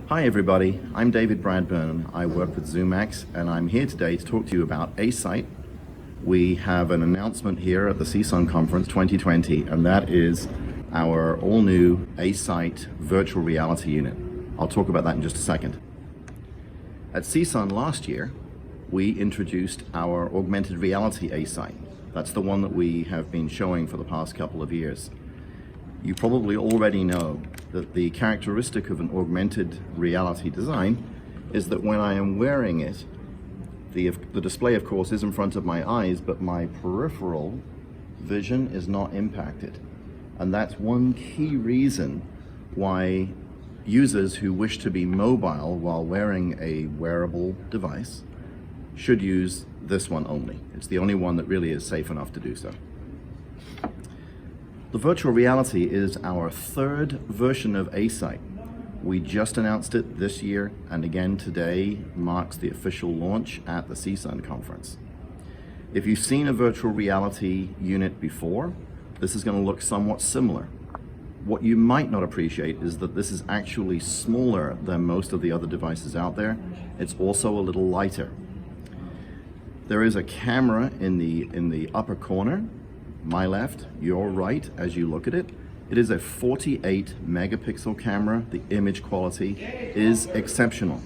Hi everybody, I'm David Bradburn. I work with Zoomax and I'm here today to talk to you about Acesight. We have an announcement here at the CSUN conference 2020, and that is our all-new Acesight virtual reality unit. I'll talk about that in just a second. At CSUN last year, we introduced our augmented reality Acesight. That's the one that we have been showing for the past couple of years. You probably already know that the characteristic of an augmented reality design is that when I am wearing it, the display of course is in front of my eyes, but my peripheral vision is not impacted. And that's one key reason why users who wish to be mobile while wearing a wearable device should use this one only. It's the only one that really is safe enough to do so. The virtual reality is our third version of Acesight. We just announced it this year, and again today marks the official launch at the CSUN conference. If you've seen a virtual reality unit before, this is going to look somewhat similar. What you might not appreciate is that this is actually smaller than most of the other devices out there. It's also a little lighter. There is a camera in the upper corner, my left, your right, as you look at it. It is a 48 megapixel camera. The image quality is exceptional.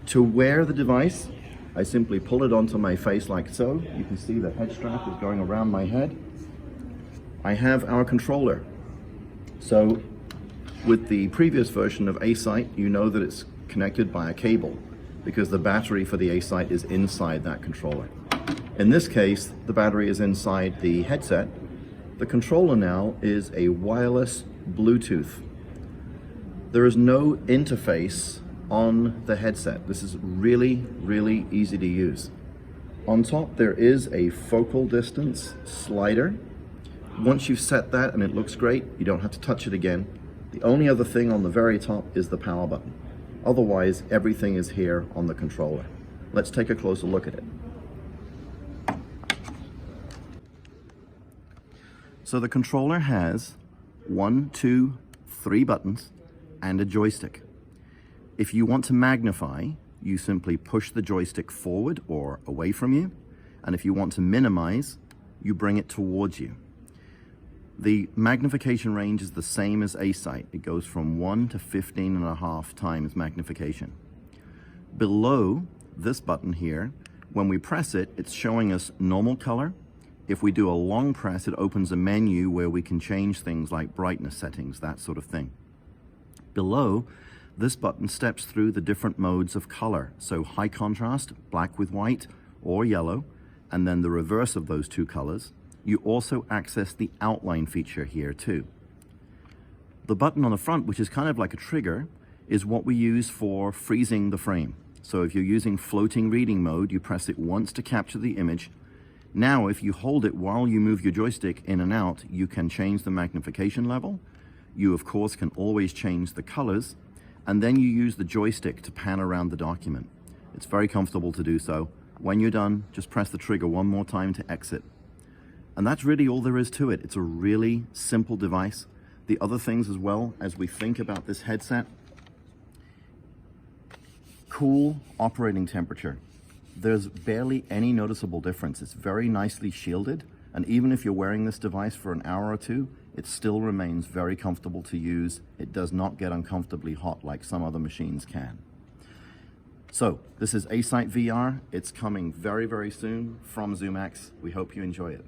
To wear the device, I simply pull it onto my face like so. You can see the head strap is going around my head. I have our controller. So with the previous version of Acesight, you know that it's connected by a cable because the battery for the Acesight is inside that controller. In this case, the battery is inside the headset. The controller now is a wireless Bluetooth. There is no interface on the headset. This is really, really easy to use. On top, there is a focal distance slider. Once you've set that and it looks great, you don't have to touch it again. The only other thing on the very top is the power button. Otherwise, everything is here on the controller. Let's take a closer look at it. So the controller has 1, 2, 3 buttons and a joystick. If you want to magnify, you simply push the joystick forward or away from you. And if you want to minimize, you bring it towards you. The magnification range is the same as Acesight. It goes from 1 to 15.5 times magnification. Below this button here, when we press it, it's showing us normal color. If we do a long press, it opens a menu where we can change things like brightness settings, that sort of thing. Below, this button steps through the different modes of color. So high contrast, black with white, or yellow, and then the reverse of those two colors. You also access the outline feature here too. The button on the front, which is kind of like a trigger, is what we use for freezing the frame. So if you're using floating reading mode, you press it once to capture the image. Now, if you hold it while you move your joystick in and out, you can change the magnification level. You, of course, can always change the colors, and then you use the joystick to pan around the document. It's very comfortable to do so. When you're done, just press the trigger one more time to exit. And that's really all there is to it. It's a really simple device. The other things as well, as we think about this headset, cool operating temperature. There's barely any noticeable difference. It's very nicely shielded, and even if you're wearing this device for an hour or two, it still remains very comfortable to use. It does not get uncomfortably hot like some other machines can. So this is Acesight VR. It's coming very, very soon from Zoomax. We hope you enjoy it.